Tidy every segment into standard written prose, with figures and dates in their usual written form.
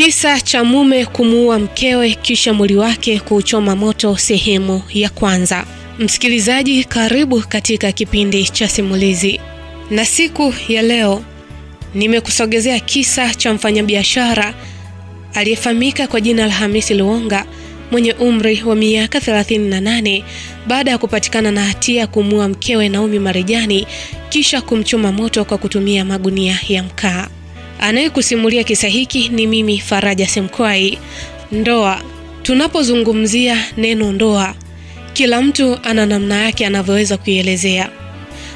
Kisa cha mume kumuua mkewe kisha mwili wake kuuchoma moto, sehemu ya kwanza. Msikilizaji, karibu katika kipindi cha simulizi. Na siku ya leo nimekusogezea kisa cha mfanyabiashara aliyefahamika kwa jina la Hamisi Luonga mwenye umri wa miaka 38 baada ya kupatikana na hatia kumuua mkewe Naomi Marijani kisha kumchoma moto kwa kutumia magunia ya mkaa. Anayekusimulia kisa hiki ni mimi Faraja Semkwai. Ndoa. Tunapozungumzia neno ndoa, kila mtu ana namna yake anavyoweza kuielezea.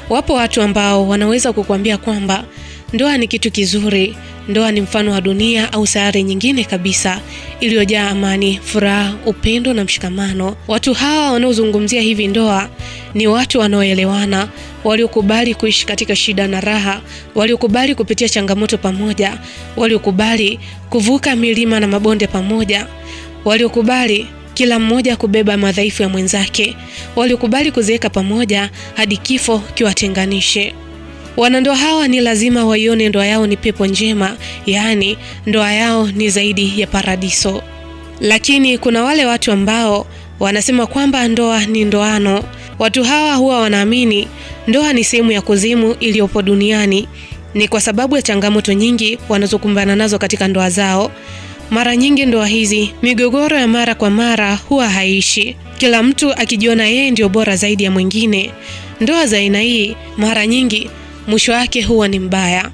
Wapo watu ambao wanaweza kukuambia kwamba ndoa ni kitu kizuri, ndoa ni mfano wa dunia au sayari nyingine kabisa iliyojaa amani, furaha, upendo na mshikamano. Watu hawa wanaozungumzia hivi ndoa ni watu wanaoelewana, waliokubali kuishi katika shida na raha, waliokubali kupitia changamoto pamoja, waliokubali kuvuka milima na mabonde pamoja, waliokubali kila mmoja kubeba madhaifu ya mwenzake, waliokubali kuzeeka pamoja hadi kifo kiwatenganishe. Wanandoa hawa ni lazima waione ndoa yao ni pepo njema, yaani ndoa yao ni zaidi ya paradiso. Lakini kuna wale watu ambao wanasema kwamba ndoa ni ndoano. Watu hawa huwa wanaamini ndoa ni sehemu ya kuzimu iliyopo duniani. Ni kwa sababu ya changamoto nyingi wanazokumbana nazo katika ndoa zao. Mara nyingi ndoa hizi, migogoro ya mara kwa mara huwa haishi, kila mtu akijiona yeye ndio bora zaidi ya mwingine. Ndoa za aina hii mara nyingi mwisho wake huwa ni mbaya.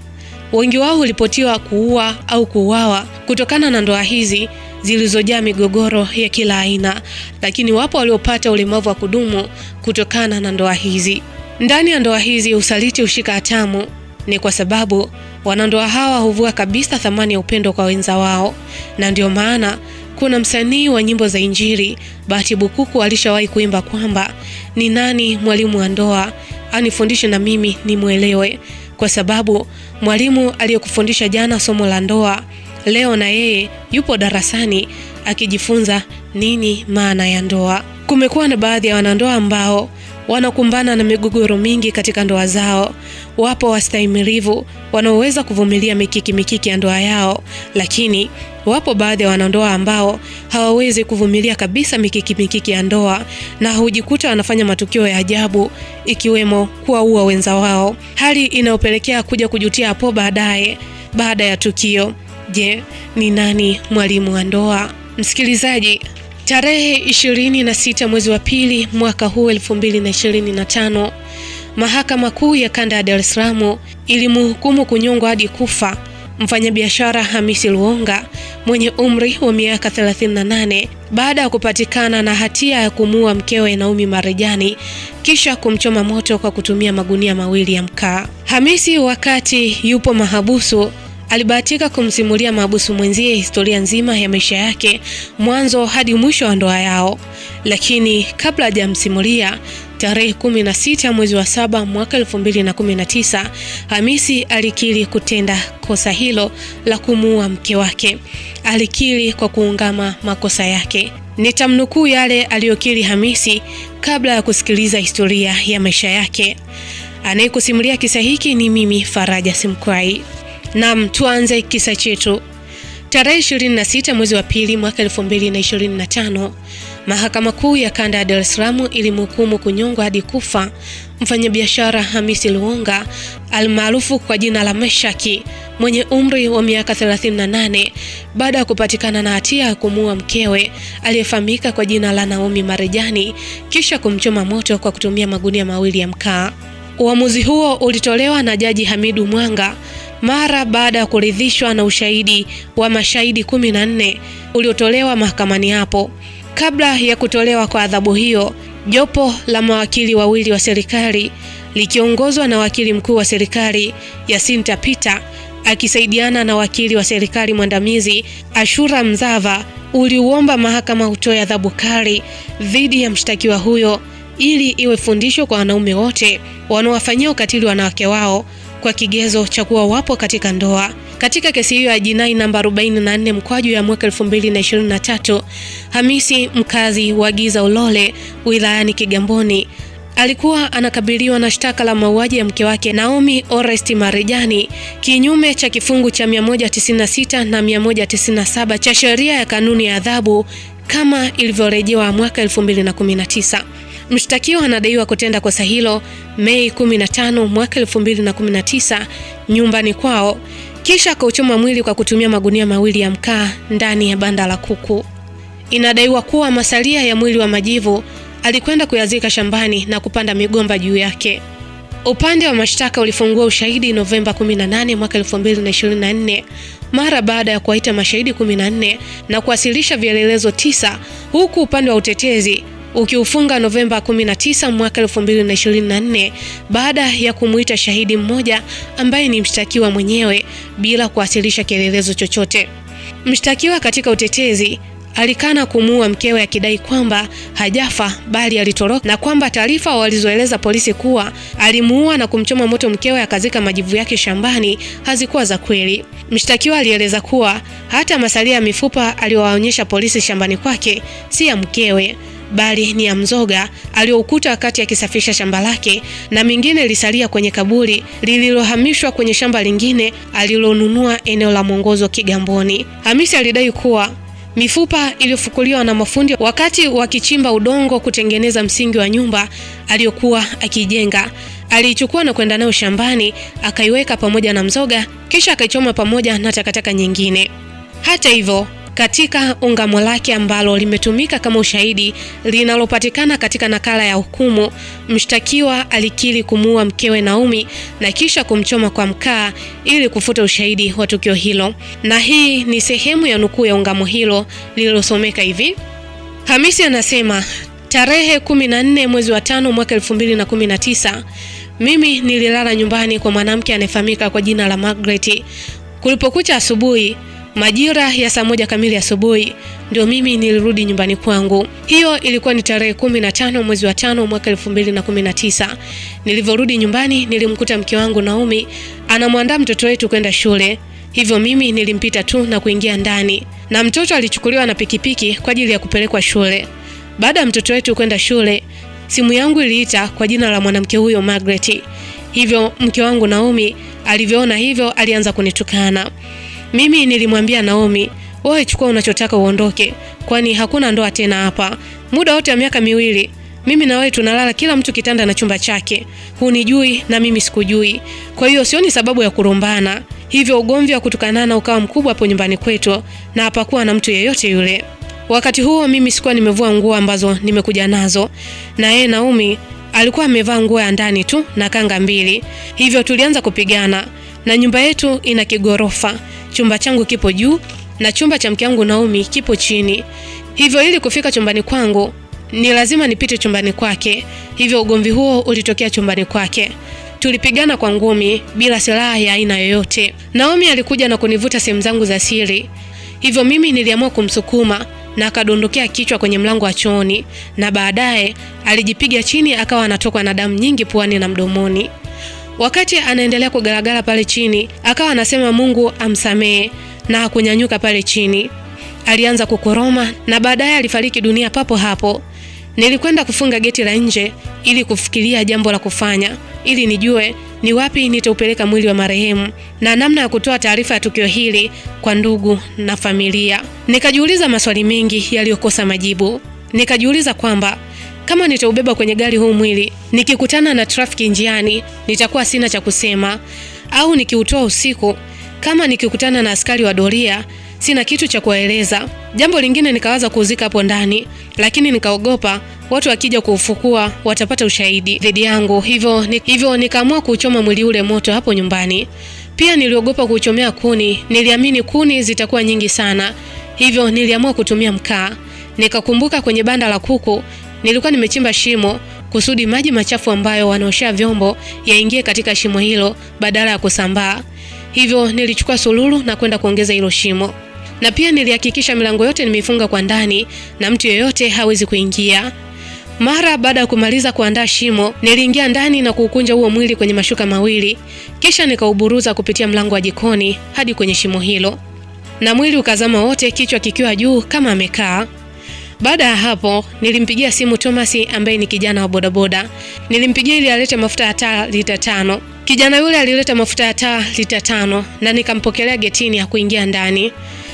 Wengi wao hulipotiwa kuua au kuuawa kutokana na ndoa hizi zilizojaa migogoro ya kila aina, lakini wapo waliopata ulemavu wa kudumu kutokana na ndoa hizi. Ndani ya ndoa hizi usaliti ushika hatamu. Ni kwa sababu wanandoa hawa huvua kabisa thamani ya upendo kwa wenza wao, na ndio maana kuna msanii wa nyimbo za Injili Bahati Bukuku alishawahi kuimba kwamba ni nani mwalimu wa ndoa anifundishe na mimi nimuelewe, kwa sababu mwalimu aliyekufundisha jana somo la ndoa leo na yeye yupo darasani akijifunza nini maana ya ndoa. Kumekuwa na baadhi ya wanandoa ambao wanakumbana na migogoro mingi katika ndoa zao. Wapo wastahimilivu wanaoweza kuvumilia mikiki ya ndoa yao, lakini wapo baadhi ya wanandoa ambao hawawezi kuvumilia kabisa mikiki ya ndoa na hujikuta wanafanya matukio ya ajabu, ikiwemo kuwaua wenza wao, hali inayopelekea kuja kujutia hapo baadaye baada ya tukio. Je, ni nani mwalimu wa ndoa? Msikilizaji, tarehe 26 mwezi wa pili mwaka huu 2025, Mahakama Kuu ya Kanda ya Dar es Salaam ilimhukumu kunyongwa hadi kufa mfanyabiashara Hamisi Luonga mwenye umri wa miaka 38 baada ya kupatikana na hatia ya kumuua mkewe Naomi Marijani kisha kumchoma moto kwa kutumia magunia mawili ya mkaa. Hamisi wakati yupo mahabusu alibahatika kumsimulia mahabusu mwenzie historia nzima ya maisha yake mwanzo hadi mwisho wa ndoa yao. Lakini kabla hajamsimulia, tarehe 16 mwezi wa 7 mwaka 2019, Hamisi alikiri kutenda kosa hilo la kumuua mke wake. Alikiri kwa kuungama makosa yake. Nitamnukuu yale aliyokiri Hamisi kabla ya kusikiliza historia ya maisha yake. Anayekusimulia kisa hiki ni mimi Faraja Semkwai. Naam, tuanze kisa chetu. Tarehe 26 mwezi wa pili mwaka 2025, Mahakama Kuu ya Kanda ya Dar es Salaam ilimhukumu kunyongwa hadi kufa mfanyabiashara Hamisi Luonga almaarufu kwa jina la Meshaki mwenye umri wa miaka 38 baada ya kupatikana na hatia ya kumuua mkewe aliyefahamika kwa jina la Naomi Marijani kisha kumchoma moto kwa kutumia magunia mawili ya mkaa. Uamuzi huo ulitolewa na Jaji Hamidu Mwanga mara baada ya kuridhishwa na ushahidi wa mashahidi 14 uliotolewa mahakamani hapo. Kabla ya kutolewa kwa adhabu hiyo, jopo la mawakili wawili wa serikali likiongozwa na wakili mkuu wa serikali Yasinta Peter akisaidiana na wakili wa serikali mwandamizi Ashura Mzava uliuomba mahakama utoe adhabu kali dhidi ya mshtakiwa huyo ili iwe fundisho kwa wanaume wote wanaowafanyia ukatili wanawake wao kwa kigezo cha kuwa wapo katika ndoa. Katika kesi hiyo ya jinai namba 44 mkwaju ya mwaka 2023, Hamisi mkazi wa Giza Ulole wilayani Kigamboni alikuwa anakabiliwa na shtaka la mauaji ya mke wake Naomi Orest Marijani kinyume cha kifungu cha 196 na 197 cha sheria ya kanuni ya adhabu kama ilivyorejewa mwaka 2019. Mshtakiwa anadaiwa kutenda kosa hilo Mei 15 mwaka 2019 nyumbani kwao, kisha akauchoma mwili kwa kutumia magunia mawili ya mkaa ndani ya banda la kuku. Inadaiwa kuwa masalia ya mwili wa Majivu alikwenda kuyazika shambani na kupanda migomba juu yake. Upande wa mashtaka ulifungua ushahidi Novemba 18 mwaka 2024 mara baada ya kuwaita mashahidi 14 na kuwasilisha vielelezo 9, huku upande wa utetezi ukiufunga Novemba 19 mwaka 2024 baada ya kumuita shahidi mmoja ambaye ni mshtakiwa mwenyewe bila kuwasilisha kielelezo chochote. Mshtakiwa katika utetezi alikana kumuua mkewe akidai kwamba hajafa bali alitoroka na kwamba taarifa walizoeleza polisi kuwa alimuua na kumchoma moto mkewe akazika majivu yake shambani hazikuwa za kweli. Mshtakiwa alieleza kuwa hata masalia ya mifupa aliyowaonyesha polisi shambani kwake si ya mkewe bali ni ya mzoga aliyoukuta wakati akisafisha shamba lake, na mingine ilisalia kwenye kaburi lililohamishwa kwenye shamba lingine alilonunua eneo la Mwongozo Kigamboni. Hamisi alidai kuwa mifupa iliyofukuliwa na mafundi wakati wakichimba udongo kutengeneza msingi wa nyumba aliyokuwa akijenga, aliichukua na kwenda nayo shambani akaiweka pamoja na mzoga, kisha akaichoma pamoja na takataka nyingine. Hata hivyo, katika ungamo lake ambalo limetumika kama ushahidi linalopatikana katika nakala ya hukumu, mshtakiwa alikiri kumuua mkewe Naomi na kisha kumchoma kwa mkaa ili kufuta ushahidi wa tukio hilo. Na hii ni sehemu ya nukuu ya ungamo hilo lililosomeka hivi: Hamisi anasema, tarehe 14 mwezi wa 5 mwaka 2019, mimi nililala nyumbani kwa mwanamke anayefahamika kwa jina la Margaret. Kulipokucha asubuhi, majira ya saa 1 kamili asubuhi, ndio mimi nilirudi nyumbani kwangu. Hiyo ilikuwa ni tarehe 15 mwezi wa 5 mwaka 2019. Nilivyorudi nyumbani nilimkuta mke wangu Naomi anamwandaa mtoto wetu kwenda shule. Hivyo mimi nilimpita tu na kuingia ndani, na mtoto alichukuliwa na pikipiki kwa ajili ya kupelekwa shule. Baada ya mtoto wetu kwenda shule, simu yangu iliita kwa jina la mwanamke huyo Margaret. Hivyo mke wangu Naomi alivyoona hivyo alianza kunitukana. Mimi nilimwambia Naomi, wewe chukua unachotaka uondoke, kwani hakuna ndoa tena hapa. Muda wote wa miaka 2 mimi na wewe tunalala kila mtu kitanda na chumba chake. Hunijui na mimi sikujui. Kwa hiyo sioni sababu ya kurumbana. Hivyo ugomvi wa kutukanana ukawa mkubwa hapo nyumbani kwetu na hapakuwa na mtu yeyote yule. Wakati huo mimi sikuwa nimevua nguo ambazo nimekuja nazo, na yeye Naomi alikuwa amevaa nguo ya ndani tu na kanga 2. Hivyo tulianza kupigana, na nyumba yetu ina kigorofa. Chumba changu kipo juu na chumba cha mke wangu Naomi kipo chini. Hivyo ili kufika chumbani kwangu ni lazima nipite chumbani kwake. Hivyo ugomvi huo ulitokea chumbani kwake. Tulipigana kwa ngumi bila silaha ya aina yoyote. Naomi alikuja na kunivuta sehemu zangu za siri. Hivyo mimi niliamua kumsukuma na akadondokea kichwa kwenye mlango wa chooni, na baadaye alijipiga chini akawa anatokwa na damu nyingi puani na mdomoni. Wakati anaendelea kugaragara pale chini, akawa anasema Mungu amsamee, na hakunyanyuka pale chini. Alianza kukoroma na baadaye alifariki dunia papo hapo. Nilikwenda kufunga geti la nje ili kufikiria jambo la kufanya, ili nijue ni wapi nitaupeleka mwili wa marehemu na namna ya kutoa taarifa ya tukio hili kwa ndugu na familia. Nikajiuliza maswali mengi yaliyokosa majibu. Nikajiuliza kwamba kama nitaubeba kwenye gari huu mwili, nikikutana na trafiki njiani, nitakuwa sina cha kusema, au nikiutoa usiku, kama nikikutana na askari wa doria, sina kitu cha kueleza. Jambo lingine nikawaza kuuzika hapo ndani, lakini nikaogopa watu wakija kuufukua watapata ushahidi dhidi yangu. Hivyo nikaamua kuuchoma mwili ule moto hapo nyumbani. Pia niliogopa kuuchomea kuni, niliamini kuni zitakuwa nyingi sana. Hivyo niliamua kutumia mkaa. Nikakumbuka kwenye banda la kuku nilikuwa nimechimba shimo kusudi maji machafu ambayo wanaoshia vyombo yaingie katika shimo hilo badala ya kusambaa. Hivyo nilichukua sululu na kwenda kuongeza hilo shimo. Na pia nilihakikisha milango yote nimeifunga kwa ndani na mtu yeyote hawezi kuingia. Mara baada ya kumaliza kuandaa shimo, niliingia ndani na kuukunja huo mwili kwenye mashuka mawili. Kisha nikauburuza kupitia mlango wa jikoni hadi kwenye shimo hilo. Na mwili ukazama wote, kichwa kikiwa juu kama amekaa. Baada ya hapo nilimpigia simu Thomas ambaye ni kijana wa bodaboda. Nilimpigia ili alete mafuta ya taa lita 5. Kijana yule alileta mafuta ya taa lita 5 na nikampokelea getini ya kuingia ndani.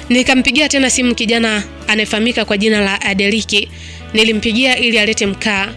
Nikampigia tena simu kijana anayefahamika kwa jina la Adeliki. Nilimpigia ili alete mkaa,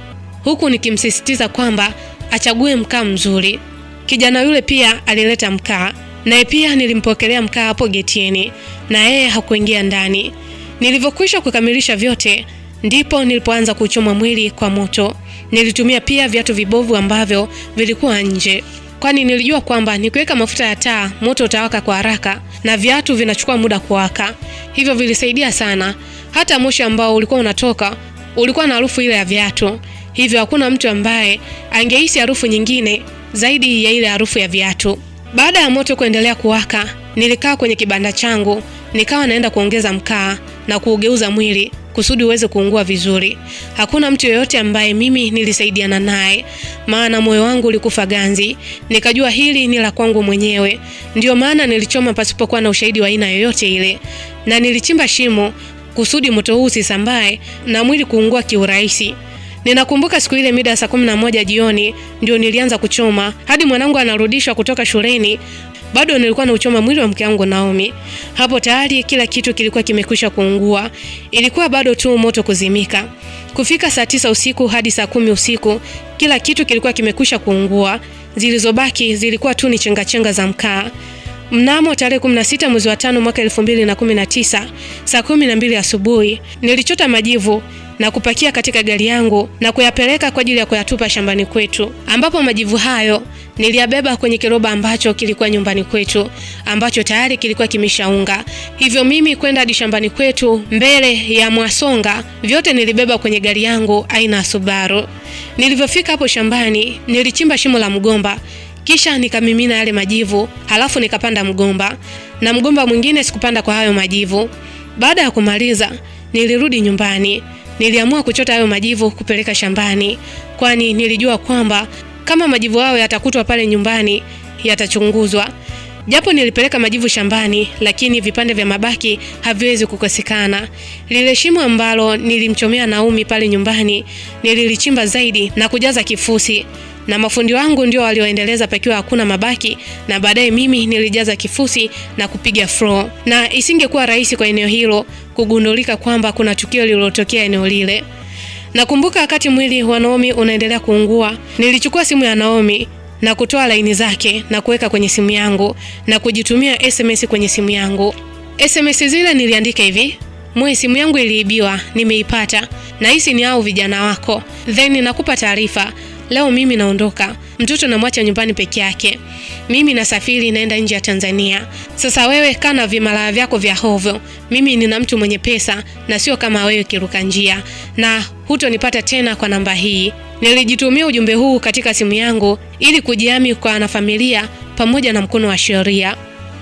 huku nikimsisitiza kwamba achague mkaa mzuri. Kijana yule pia alileta mkaa, naye pia nilimpokelea mkaa hapo getini, na yeye hakuingia ndani. Nilivyokwisha kukamilisha vyote, ndipo nilipoanza kuchoma mwili kwa moto. Nilitumia pia viatu vibovu ambavyo vilikuwa nje, kwani nilijua kwamba nikiweka mafuta ya taa moto utawaka kwa haraka na viatu vinachukua muda kuwaka. Hivyo vilisaidia sana. Hata moshi ambao ulikuwa unatoka ulikuwa na harufu ile ya viatu. Hivyo hakuna mtu ambaye angehisi harufu nyingine zaidi ya ile harufu ya viatu. Baada ya moto kuendelea kuwaka, nilikaa kwenye kibanda changu, nikawa naenda kuongeza mkaa na kuugeuza mwili kusudi uweze kuungua vizuri. Hakuna mtu yoyote ambaye mimi nilisaidiana naye, maana moyo wangu ulikufa ganzi. Nikajua hili ni la kwangu mwenyewe. Ndio maana nilichoma pasipokuwa na ushahidi wa aina yoyote ile, na nilichimba shimo kusudi moto huu usisambae na mwili kuungua kiurahisi. Ninakumbuka siku ile mida saa 11 jioni ndio nilianza kuchoma hadi mwanangu anarudishwa kutoka shuleni. Bado nilikuwa na uchoma mwili wa mke wangu Naomi. Hapo tayari kila kitu kilikuwa kimekwisha kuungua. Ilikuwa bado tu moto kuzimika. Kufika saa 9 usiku hadi saa 10 usiku, kila kitu kilikuwa kimekwisha kuungua. Zilizobaki zilikuwa tu ni chenga za mkaa. Mnamo tarehe 16 mwezi wa 5 mwaka 2019, saa 12 asubuhi, nilichota majivu na kupakia katika gari yangu na kuyapeleka kwa ajili ya kuyatupa shambani kwetu, ambapo majivu hayo niliyabeba kwenye kiroba ambacho kilikuwa nyumbani kwetu, ambacho tayari kilikuwa kimeshaunga. Hivyo mimi kwenda hadi shambani kwetu mbele ya Mwasonga, vyote nilibeba kwenye gari yangu aina ya Subaru. Nilivyofika hapo shambani, nilichimba shimo la mgomba, kisha nikamimina yale majivu, halafu nikapanda mgomba, na mgomba mwingine sikupanda kwa hayo majivu. Baada ya kumaliza, nilirudi nyumbani. Niliamua kuchota hayo majivu kupeleka shambani, kwani nilijua kwamba kama majivu hayo yatakutwa pale nyumbani yatachunguzwa. Japo nilipeleka majivu shambani, lakini vipande vya mabaki haviwezi kukosekana. Lile shimo ambalo nilimchomea Naomi pale nyumbani nililichimba zaidi na kujaza kifusi, na mafundi wangu ndio walioendeleza pakiwa hakuna mabaki, na baadaye mimi nilijaza kifusi na kupiga floor. Na isingekuwa rahisi kwa eneo hilo kugundulika kwamba kuna tukio lililotokea eneo lile. Nakumbuka wakati mwili wa Naomi unaendelea kuungua, nilichukua simu ya Naomi na kutoa laini zake na kuweka kwenye simu yangu na kujitumia SMS kwenye simu yangu. SMS zile niliandika hivi: "Mwe, simu yangu iliibiwa, nimeipata. Na hisi ni hao vijana wako. Then nakupa taarifa. Leo mimi naondoka. Mtoto namwacha nyumbani peke yake. Mimi nasafiri naenda nje ya Tanzania. Sasa wewe kana vimalaya vyako vya hovyo. Mimi nina mtu mwenye pesa na sio kama wewe kiruka njia. Na hutonipata tena kwa namba hii." Nilijitumia ujumbe huu katika simu yangu ili kujihami kwa wanafamilia pamoja na mkono wa sheria.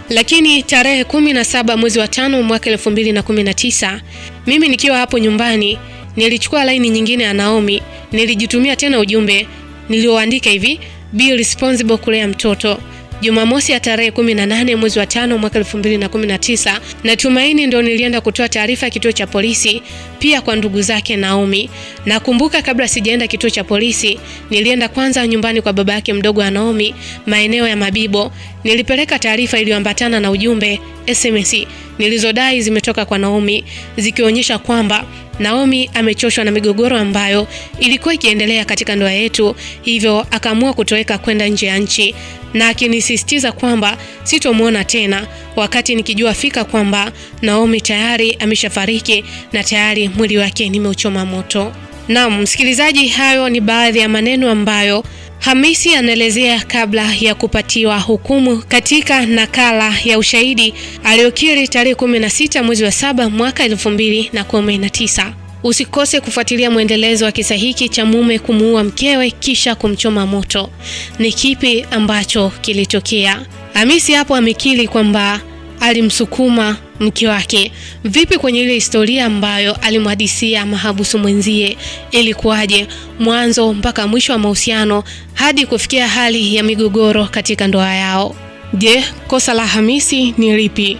Lakini tarehe 17 mwezi wa 5 mwaka 2019, mimi nikiwa hapo nyumbani, nilichukua laini nyingine ya Naomi. Nilijitumia tena ujumbe nilioandika hivi: "Be responsible kulea mtoto." Jumamosi ya tarehe 18 mwezi wa 5 mwaka 2019, na Tumaini ndio nilienda kutoa taarifa kituo cha polisi, pia kwa ndugu zake Naomi. Nakumbuka kabla sijaenda kituo cha polisi, nilienda kwanza nyumbani kwa baba yake mdogo wa Naomi, maeneo ya Mabibo. Nilipeleka taarifa iliyoambatana na ujumbe SMS nilizodai zimetoka kwa Naomi, zikionyesha kwamba Naomi amechoshwa na migogoro ambayo ilikuwa ikiendelea katika ndoa yetu, hivyo akaamua kutoweka kwenda nje ya nchi, na akinisisitiza kwamba sitomuona tena, wakati nikijua fika kwamba Naomi tayari ameshafariki na tayari mwili wake nimeuchoma moto. Naam, msikilizaji, hayo ni baadhi ya maneno ambayo Hamisi anaelezea kabla ya kupatiwa hukumu katika nakala ya ushahidi aliyokiri tarehe 16 mwezi wa 7 mwaka 2019. Usikose kufuatilia mwendelezo wa kisa hiki cha mume kumuua mkewe kisha kumchoma moto. Ni kipi ambacho kilitokea? Hamisi hapo amekiri kwamba alimsukuma mke wake. Vipi kwenye ile historia ambayo alimhadisia mahabusu mwenzie? Ilikuwaje mwanzo mpaka mwisho wa mahusiano hadi kufikia hali ya migogoro katika ndoa yao? Je, kosa la Hamisi ni lipi?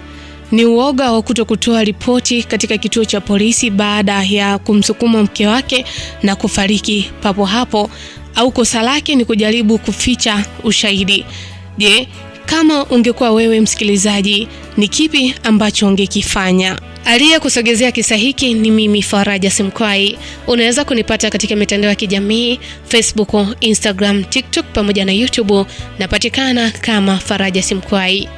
Ni uoga wa kutokutoa ripoti katika kituo cha polisi baada ya kumsukuma mke wake na kufariki papo hapo, au kosa lake ni kujaribu kuficha ushahidi? Je, kama ungekuwa wewe msikilizaji, ni kipi ambacho ungekifanya? Aliyekusogezea kisa hiki ni mimi Faraja Simkwai. Unaweza kunipata katika mitandao ya kijamii Facebook, Instagram, TikTok pamoja na YouTube. Napatikana kama Faraja Simkwai.